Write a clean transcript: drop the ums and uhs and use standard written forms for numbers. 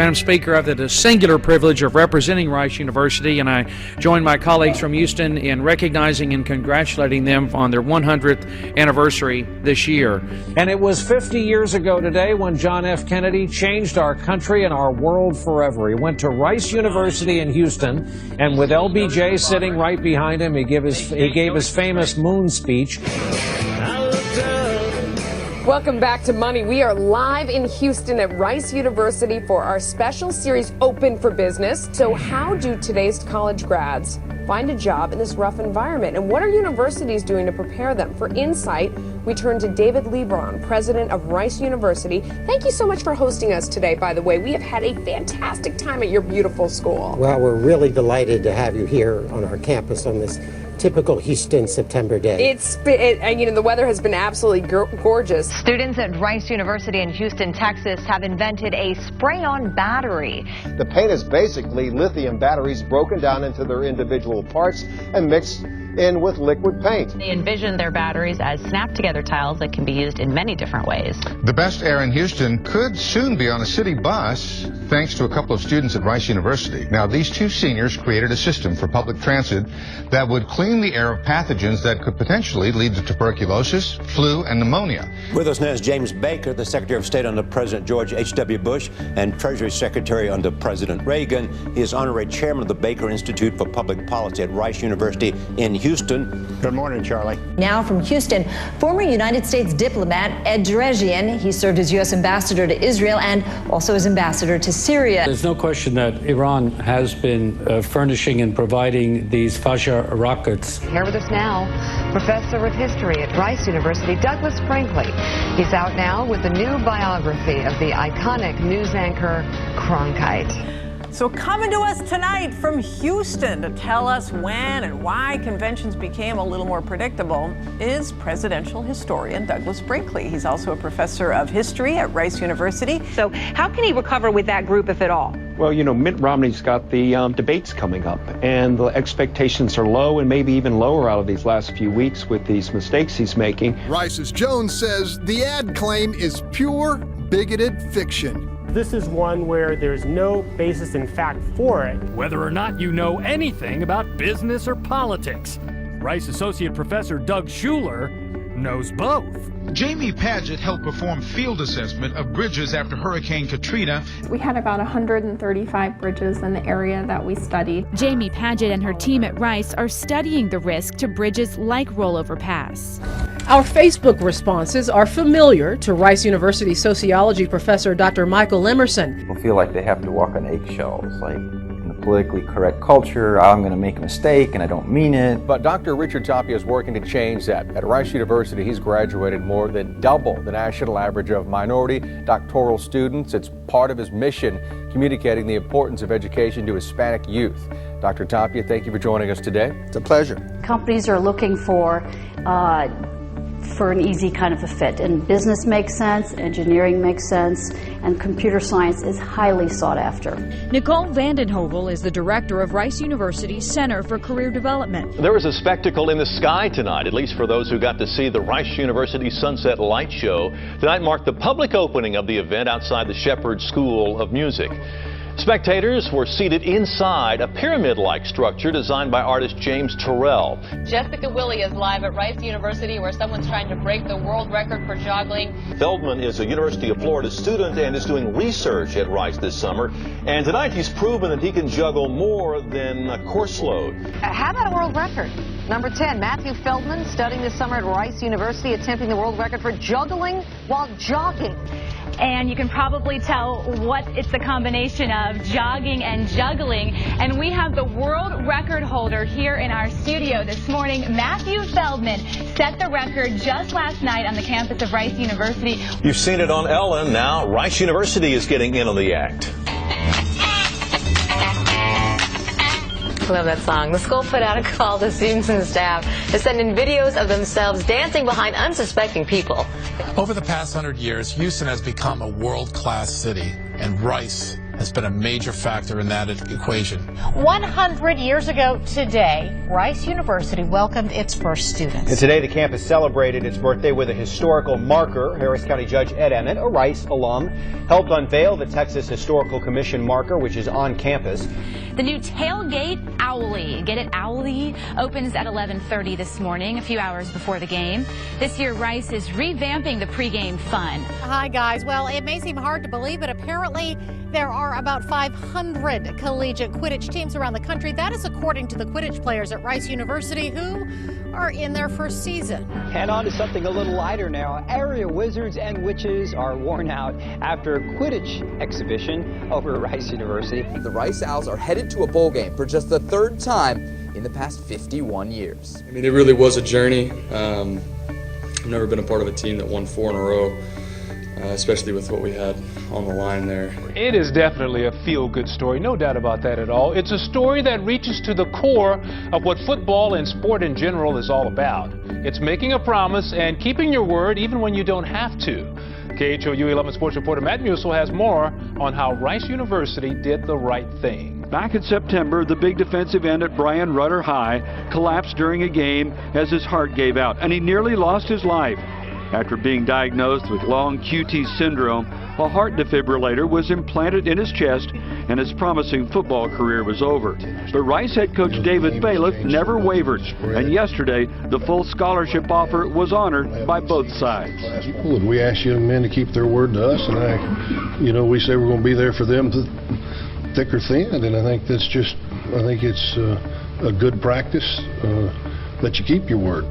Madam Speaker, I have the singular privilege of representing Rice University, and I join my colleagues from Houston in recognizing and congratulating them on their 100th anniversary this year. And it was 50 years ago today when John F. Kennedy changed our country and our world forever. He went to Rice University in Houston, and with LBJ sitting right behind him, he gave his famous moon speech. Welcome back to Money. We are live in Houston at Rice University for our special series, Open for Business. So how do today's college grads find a job in this rough environment? And what are universities doing to prepare them? For insight, we turn to David Lebron, president of Rice University. Thank you so much for hosting us today, by the way. We have had a fantastic time at your beautiful school. Well, we're really delighted to have you here on our campus on this typical Houston September day. The weather has been absolutely gorgeous. Students at Rice University in Houston, Texas have invented a spray-on battery. The paint is basically lithium batteries broken down into their individual parts and mixed in with liquid paint. They envision their batteries as snap-together tiles that can be used in many different ways. The best air in Houston could soon be on a city bus, thanks to a couple of students at Rice University. Now, these two seniors created a system for public transit that would clean the air of pathogens that could potentially lead to tuberculosis, flu, and pneumonia. With us now is James Baker, the Secretary of State under President George H.W. Bush and Treasury Secretary under President Reagan. He is honorary chairman of the Baker Institute for Public Policy at Rice University in Houston. Good morning, Charlie. Now from Houston, former United States diplomat Ed Derejian. He served as U.S. ambassador to Israel and also as ambassador to Syria. There's no question that Iran has been furnishing and providing these Fajr rockets. Here with us now, professor of history at Rice University, Douglas Brinkley. He's out now with a new biography of the iconic news anchor Cronkite. So coming to us tonight from Houston to tell us when and why conventions became a little more predictable is presidential historian Douglas Brinkley. He's also a professor of history at Rice University. So how can he recover with that group, if at all? Well, Mitt Romney's got the debates coming up, and the expectations are low and maybe even lower out of these last few weeks with these mistakes he's making. Rice's Jones says the ad claim is pure, bigoted fiction. This is one where there's no basis in fact for it. Whether or not you know anything about business or politics, Rice Associate Professor Doug Schuler knows both. Jamie Padgett helped perform field assessment of bridges after Hurricane Katrina. We had about 135 bridges in the area that we studied. Jamie Padgett and her team at Rice are studying the risk to bridges like Rollover Pass. Our Facebook responses are familiar to Rice University sociology professor Dr. Michael Emerson. People feel like they have to walk on eggshells, like in the politically correct culture, I'm going to make a mistake and I don't mean it. But Dr. Richard Tapia is working to change that. At Rice University, he's graduated more than double the national average of minority doctoral students. It's part of his mission, communicating the importance of education to Hispanic youth. Dr. Tapia, thank you for joining us today. It's a pleasure. Companies are looking for an easy kind of a fit. And business makes sense, engineering makes sense, and computer science is highly sought after. Nicole Vandenhovel is the director of Rice University's Center for Career Development. There was a spectacle in the sky tonight, at least for those who got to see the Rice University Sunset Light Show. Tonight marked the public opening of the event outside the Shepherd School of Music. Spectators were seated inside a pyramid-like structure designed by artist James Turrell. Jessica Willie is live at Rice University, where someone's trying to break the world record for juggling. Feldman is a University of Florida student and is doing research at Rice this summer. And tonight he's proven that he can juggle more than a course load. How about a world record? Number 10, Matthew Feldman, studying this summer at Rice University, attempting the world record for juggling while jogging. And you can probably tell what it's a combination of jogging and juggling. And we have the world record holder here in our studio this morning. Matthew Feldman set the record just last night on the campus of Rice University. You've seen it on Ellen. Now Rice University is getting in on the act. I love that song. The school put out a call to students and staff to send in videos of themselves dancing behind unsuspecting people. Over the past 100 years, Houston has become a world-class city, and Rice has been a major factor in that equation. 100 years ago today, Rice University welcomed its first students. And today the campus celebrated its birthday with a historical marker. Harris County Judge Ed Emmett, a Rice alum, helped unveil the Texas Historical Commission marker, which is on campus. The new tailgate Owlie, get it, Owlie, opens at 11:30 this morning, a few hours before the game. This year, Rice is revamping the pregame fun. Hi, guys. Well, it may seem hard to believe, but apparently there are about 500 collegiate Quidditch teams around the country. That is according to the Quidditch players at Rice University, who are in their first season. And on to something a little lighter now. Area wizards and witches are worn out after a Quidditch exhibition over at Rice University. The Rice Owls are headed to a bowl game for just the third time in the past 51 years. I mean, it really was a journey. I've never been a part of a team that won 4 in a row, especially with what we had on the line there. It is definitely a feel-good story, no doubt about that at all. It's a story that reaches to the core of what football and sport in general is all about. It's making a promise and keeping your word even when you don't have to. KHOU 11 sports reporter Matt Musil has more on how Rice University did the right thing. Back in September, the big defensive end at Brian Rutter High collapsed during a game as his heart gave out, and he nearly lost his life. After being diagnosed with long QT syndrome, a heart defibrillator was implanted in his chest, and his promising football career was over. But Rice head coach David Bailiff never wavered, and yesterday the full scholarship offer was honored by both sides. We asked young men to keep their word to us, and we say we're going to be there for them, thick or thin, and I think it's a good practice that you keep your word.